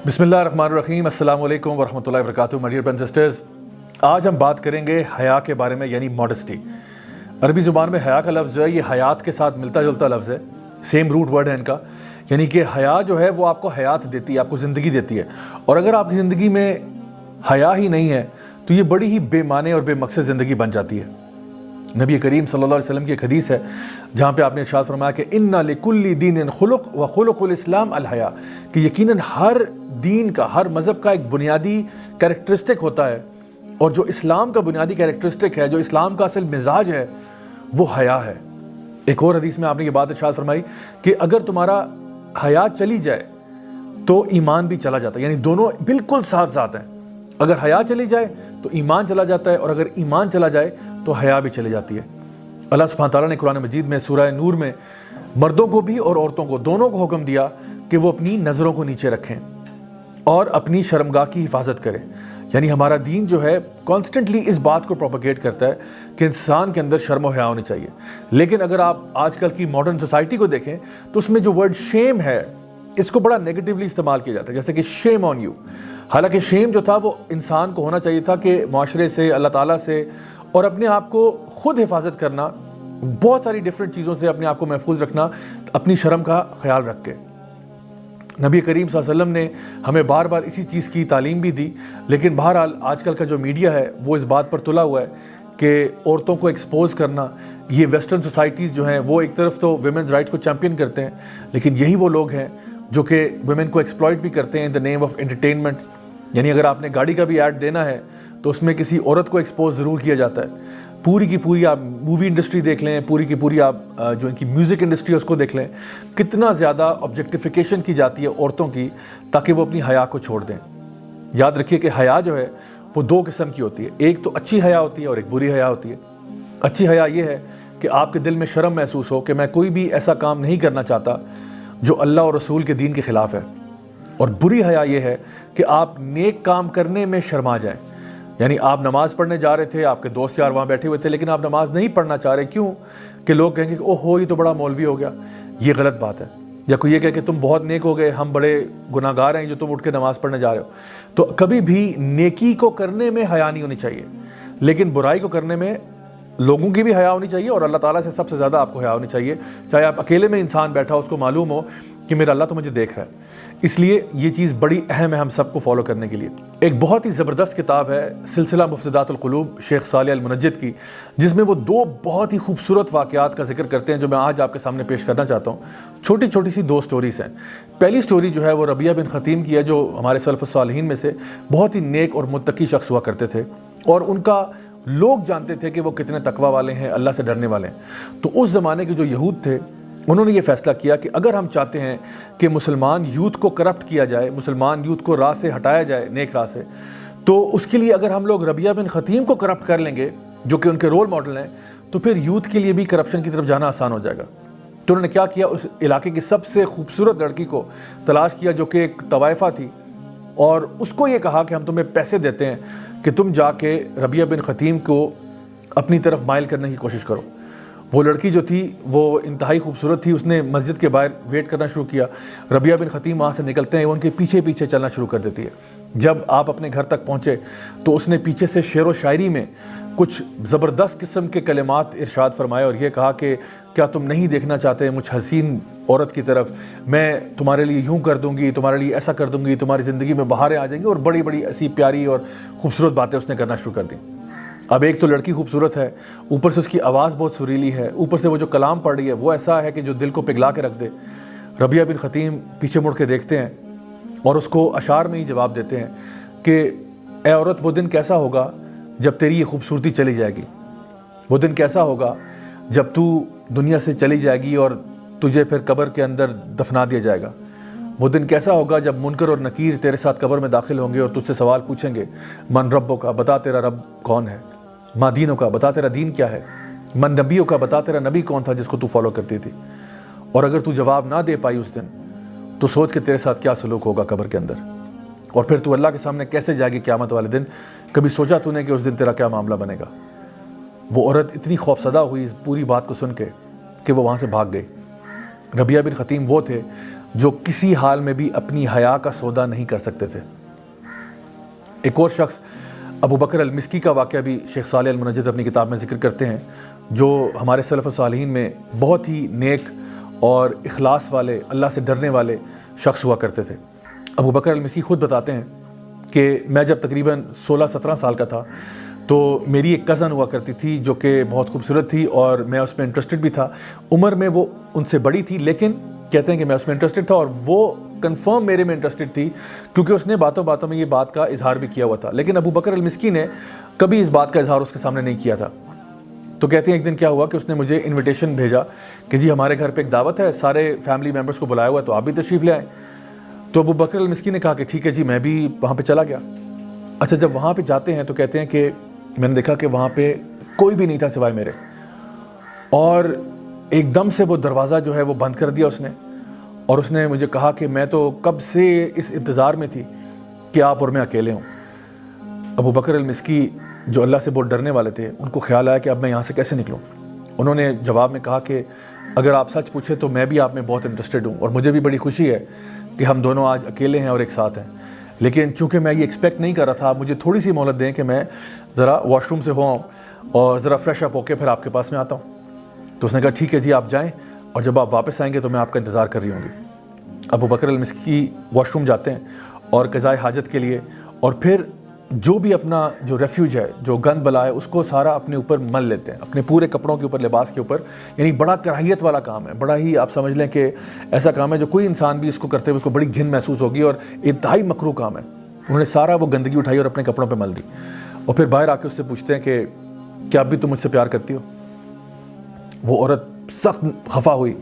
बिस्मिल्लाहिर्रहमानिर्रहीम। अस्सलाम वालेकुम वरहमतुल्लाहि वबरकातुहू। My dear brothers and sisters, आज हम बात करेंगे हया के बारे में, यानी मॉडेस्टी। अरबी ज़ुबान में हया का लफ्ज़ जो है ये हयात के साथ मिलता जुलता लफ्ज़ है, सेम रूट वर्ड है इनका। यानी कि हया जो है वो आपको हयात देती है, आपको ज़िंदगी देती है। और अगर आपकी ज़िंदगी में हया ही नहीं है तो ये बड़ी ही बेमाने और बेमकसद ज़िंदगी बन जाती है। नबी करीम सल्लल्लाहु अलैहि वसल्लम की एक हदीस है जहाँ पे आपने इरशाद फरमाया कि इन्ना लिकुल्ली दीनिन खुलुक व खुलुकुल इस्लाम अल हया, कि यकीनन हर दीन का, हर मज़हब का एक बुनियादी कैरेक्टरिस्टिक होता है, और जो इस्लाम का बुनियादी कैरेक्टरिस्टिक है, जो इस्लाम का असल मिजाज है, वो हया है। एक और हदीस में आपने ये बात इरशाद फरमाई कि अगर तुम्हारा हया चली जाए तो ईमान भी चला जाता है, यानी दोनों बिल्कुल साथ साथ हैं। अगर हया चली जाए तो ईमान चला जाता है, और अगर ईमान चला जाए तो हया भी चली जाती है। अल्लाह सुब्हानहू तआला ने कुरान मजीद में सूरह नूर में मर्दों को भी और औरतों को, दोनों को हुक्म दिया कि वो अपनी नज़रों को नीचे रखें और अपनी शर्मगाह की हिफाजत करें। यानी हमारा दीन जो है कॉन्स्टेंटली इस बात को प्रोपेगेट करता है कि इंसान के अंदर शर्म और हया होनी चाहिए। लेकिन अगर आप आजकल की मॉडर्न सोसाइटी को देखें तो उसमें जो वर्ड शेम है, इसको बड़ा नेगेटिवली इस्तेमाल किया जाता है, जैसे कि शेम ऑन यू। हालांकि शेम जो था वो इंसान को होना चाहिए था कि माशरे से, अल्लाह ताला से और अपने आप को खुद हिफाजत करना, बहुत सारी डिफरेंट चीज़ों से अपने आप को महफूज रखना, अपनी शर्म का ख्याल रख के। नबी करीम सल्लल्लाहु अलैहि वसल्लम ने हमें बार बार इसी चीज़ की तालीम भी दी। लेकिन बहरहाल आजकल का जो मीडिया है वो इस बात पर तुला हुआ है कि औरतों को एक्सपोज करना, ये वेस्टर्न सोसाइटीज़ जो हैं वो एक तरफ तो वुमेन्स राइट्स को चैम्पियन करते हैं, लेकिन यही वो लोग हैं जो कि वुमेन को एक्सप्लॉइट भी करते हैं in the name of entertainment. यानी अगर आपने गाड़ी का भी ऐड देना है तो उसमें किसी औरत को एक्सपोज ज़रूर किया जाता है। पूरी की पूरी आप मूवी इंडस्ट्री देख लें, पूरी की पूरी आप जो इनकी म्यूज़िक इंडस्ट्री है उसको देख लें, कितना ज़्यादा ऑब्जेक्टिफिकेशन की जाती है औरतों की, ताकि वो अपनी हया को छोड़ दें। याद रखिए कि हया जो है वो दो किस्म की होती है, एक तो अच्छी हया होती है और एक बुरी हया होती है। अच्छी हया ये है कि आपके दिल में शर्म महसूस हो कि मैं कोई भी ऐसा काम नहीं करना चाहता जो अल्लाह और रसूल के दीन के ख़िलाफ़ है। और बुरी हया ये है कि आप नेक काम करने में शर्मा जाएं। यानी आप नमाज़ पढ़ने जा रहे थे, आपके दोस्त यार वहाँ बैठे हुए थे, लेकिन आप नमाज़ नहीं पढ़ना चाह रहे। क्यों? कि लोग कहेंगे कि ओहो ये तो बड़ा मौलवी हो गया। ये गलत बात है। या कोई ये कहे कि तुम बहुत नेक हो गए, हम बड़े गुनाहगार हैं जो तुम उठ के नमाज़ पढ़ने जा रहे हो। तो कभी भी नेकी को करने में हया नहीं होनी चाहिए, लेकिन बुराई को करने में लोगों की भी हया होनी चाहिए, और अल्लाह ताला से सबसे ज़्यादा आपको हया होनी चाहिए। चाहे आप अकेले में इंसान बैठा हो, उसको मालूम हो कि मेरा अल्लाह तो मुझे देख रहा है। इसलिए ये चीज़ बड़ी अहम है हम सबको फॉलो करने के लिए। एक बहुत ही ज़बरदस्त किताब है सिलसिला मुफ़्सिदातुल क़ुलूब शेख सालेह अल मुनज्जिद की, जिसमें वो दो बहुत ही खूबसूरत वाक़यात का जिक्र करते हैं जो मैं आज आपके सामने पेश करना चाहता हूँ। छोटी छोटी सी दो स्टोरीज़ हैं। पहली स्टोरी जो है वो रबिया बिन ख़तीम की है, जो हमारे सलफ़ुस सालिहीन में से बहुत ही नेक और मुत्तकी शख्स हुआ करते थे, और उनका लोग जानते थे कि वो कितने तकवा वाले हैं, अल्लाह से डरने वाले हैं। तो उस ज़माने के जो यहूद थे उन्होंने ये फ़ैसला किया कि अगर हम चाहते हैं कि मुसलमान यूथ को करप्ट किया जाए, मुसलमान यूथ को राह से हटाया जाए, नेक राह से, तो उसके लिए अगर हम लोग रबिया बिन ख़तीम को करप्ट कर लेंगे जो कि उनके रोल मॉडल हैं, तो फिर यूथ के लिए भी करप्शन की तरफ जाना आसान हो जाएगा। तो उन्होंने क्या किया, उस इलाके की सबसे खूबसूरत लड़की को तलाश किया जो कि एक तवाइफ़ा थी, और उसको ये कहा कि हम तुम्हें पैसे देते हैं कि तुम जाके रबिया बिन ख़तीम को अपनी तरफ माइल करने की कोशिश करो। वो लड़की जो थी वो इंतहाई खूबसूरत थी। उसने मस्जिद के बाहर वेट करना शुरू किया। रबिया बिन ख़तीम वहाँ से निकलते हैं, वो उनके पीछे पीछे चलना शुरू कर देती है। जब आप अपने घर तक पहुँचे तो उसने पीछे से शेर व शायरी में कुछ ज़बरदस्त किस्म के कलिमात इरशाद फरमाए, और ये कहा कि क्या तुम नहीं देखना चाहते मुझ हसीन औरत की तरफ, मैं तुम्हारे लिए यूँ कर दूँगी, तुम्हारे लिए ऐसा कर दूँगी, तुम्हारी ज़िंदगी में बहारें आ जाएंगी, और बड़ी बड़ी ऐसी प्यारी और ख़ूबसूरत बातें उसने करना शुरू कर दी। अब एक तो लड़की खूबसूरत है, ऊपर से उसकी आवाज़ बहुत सुरीली है, ऊपर से वो जो कलाम पढ़ रही है वो ऐसा है कि जो दिल को पिघला के रख दे। रबिया बिन ख़तीम पीछे मुड़ के देखते हैं और उसको अशार में ही जवाब देते हैं कि ए औरत, वो दिन कैसा होगा जब तेरी ये खूबसूरती चली जाएगी, वो दिन कैसा होगा जब तू दुनिया से चली जाएगी और तुझे फिर कब्र के अंदर दफना दिया जाएगा, वो दिन कैसा होगा जब मुनकर और नकीर तेरे साथ कब्र में दाखिल होंगे और तुझसे सवाल पूछेंगे, मन रब्बो का, बता तेरा रब कौन है, माँ दीनों का, बता तेरा दीन क्या है, मन नबियों का, बता तेरा नबी कौन था जिसको तू फॉलो करती थी। और अगर तू जवाब ना दे पाई उस दिन तो सोच के तेरे साथ क्या सलूक होगा कब्र के अंदर, और फिर तू अल्लाह के सामने कैसे जाएगी क़यामत वाले दिन। कभी सोचा तूने कि उस दिन तेरा क्या मामला बनेगा। वो औरत इतनी खौफसदा हुई इस पूरी बात को सुन के कि वो वहाँ से भाग गई। रबिया बिन ख़तीम वो थे جو کسی حال میں بھی اپنی حیا کا سودا نہیں کر سکتے تھے۔ ایک اور شخص ابو بکر المسکی کا واقعہ بھی شیخ صالح المنجد اپنی کتاب میں ذکر کرتے ہیں، جو ہمارے سلف صالحین میں بہت ہی نیک اور اخلاص والے، اللہ سے ڈرنے والے شخص ہوا کرتے تھے۔ ابو بکر المسکی خود بتاتے ہیں کہ میں جب تقریباً 16-17 سال کا تھا تو میری ایک کزن ہوا کرتی تھی جو کہ بہت خوبصورت تھی اور میں اس میں انٹرسٹڈ بھی تھا۔ عمر میں وہ ان سے بڑی تھی، لیکن کہتے ہیں کہ میں اس میں انٹرسٹڈ تھا اور وہ کنفرم میرے میں انٹرسٹڈ تھی، کیونکہ اس نے باتوں باتوں میں یہ بات کا اظہار بھی کیا ہوا تھا۔ لیکن ابو بکر المسکی نے کبھی اس بات کا اظہار اس کے سامنے نہیں کیا تھا۔ تو کہتے ہیں ایک دن کیا ہوا کہ اس نے مجھے انویٹیشن بھیجا کہ جی ہمارے گھر پہ ایک دعوت ہے، سارے فیملی ممبرس کو بلایا ہوا ہے، تو آپ بھی تشریف لے آئیں۔ تو ابو بکر المسکی نے کہا کہ ٹھیک ہے جی، میں بھی وہاں پہ چلا گیا۔ اچھا، جب وہاں پہ جاتے ہیں تو کہتے ہیں کہ میں نے دیکھا کہ وہاں پہ کوئی بھی نہیں تھا سوائے میرے، اور ایک دم سے وہ دروازہ جو ہے وہ بند کر دیا اس نے، اور اس نے مجھے کہا کہ میں تو کب سے اس انتظار میں تھی کہ آپ اور میں اکیلے ہوں۔ ابو بکر المسکی جو اللہ سے بہت ڈرنے والے تھے، ان کو خیال آیا کہ اب میں یہاں سے کیسے نکلوں۔ انہوں نے جواب میں کہا کہ اگر آپ سچ پوچھیں تو میں بھی آپ میں بہت انٹرسٹڈ ہوں، اور مجھے بھی بڑی خوشی ہے کہ ہم دونوں آج اکیلے ہیں اور ایک ساتھ ہیں، لیکن چونکہ میں یہ ایکسپیکٹ نہیں کر رہا تھا، آپ مجھے تھوڑی سی مہلت دیں کہ میں ذرا واش روم سے ہو آؤں اور ذرا فریش اپ ہو کے پھر آپ کے پاس میں آتا ہوں۔ تو اس نے کہا ٹھیک ہے جی، آپ جائیں، اور جب آپ واپس آئیں گے تو میں آپ کا انتظار کر رہی ہوں گی۔ ابو بکر المسکی واش روم جاتے ہیں اور قضائے حاجت کے لیے، اور پھر جو بھی اپنا جو ریفیوج ہے، جو گند بلا ہے، اس کو سارا اپنے اوپر مل لیتے ہیں، اپنے پورے کپڑوں کے اوپر، لباس کے اوپر۔ یعنی بڑا کراہیت والا کام ہے، بڑا ہی آپ سمجھ لیں کہ ایسا کام ہے جو کوئی انسان بھی اس کو کرتے ہوئے اس کو بڑی گھن محسوس ہوگی، اور انتہائی مکروہ کام ہے۔ انہوں نے سارا وہ گندگی اٹھائی اور اپنے کپڑوں پہ مل دی، اور پھر باہر آ کے اس سے پوچھتے ہیں کہ کیا اب بھی تم مجھ سے پیار کرتی ہو؟ وہ عورت سخت خفا ہوئی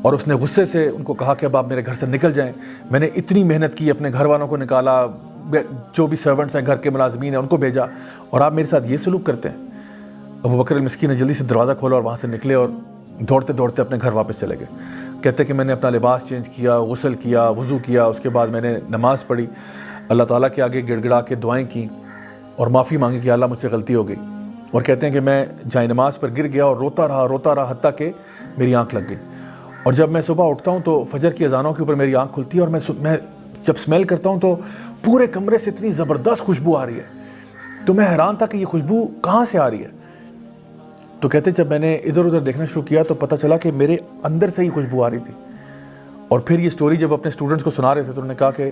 اور اس نے غصے سے ان کو کہا کہ اب آپ میرے گھر سے نکل جائیں، میں نے اتنی محنت کی، اپنے گھر والوں کو نکالا، جو بھی سرونٹس ہیں، گھر کے ملازمین ہیں، ان کو بھیجا، اور آپ میرے ساتھ یہ سلوک کرتے ہیں۔ ابو بکر المسکی نے جلدی سے دروازہ کھولا اور وہاں سے نکلے اور دوڑتے دوڑتے اپنے گھر واپس چلے گئے۔ کہتے ہیں کہ میں نے اپنا لباس چینج کیا، غسل کیا، وضو کیا، اس کے بعد میں نے نماز پڑھی، اللہ تعالیٰ کے آگے گڑ گڑا کے دعائیں کیں اور معافی مانگی کہ اللہ مجھ سے غلطی ہو گئی۔ اور کہتے ہیں کہ میں جائے نماز پر گر گیا اور روتا رہا حتیٰ کہ میری آنکھ لگ گئی، اور جب میں صبح اٹھتا ہوں تو فجر کی اذانوں کے اوپر میری آنکھ کھلتی ہے، اور میں جب اسمیل کرتا ہوں تو پورے کمرے سے اتنی زبردست خوشبو آ رہی ہے، تو میں حیران تھا کہ یہ خوشبو کہاں سے آ رہی ہے۔ تو کہتے جب میں نے ادھر ادھر دیکھنا شروع کیا تو پتہ چلا کہ میرے اندر سے ہی خوشبو آ رہی تھی۔ اور پھر یہ سٹوری جب اپنے اسٹوڈنٹس کو سنا رہے تھے تو انہوں نے کہا کہ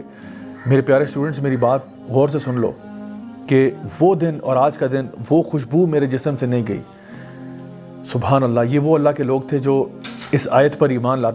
میرے پیارے اسٹوڈنٹس، میری بات غور سے سن لو کہ وہ دن اور آج کا دن وہ خوشبو میرے جسم سے نہیں گئی۔ سبحان اللہ، یہ وہ اللہ کے لوگ تھے جو اس آیت پر ایمان لاتے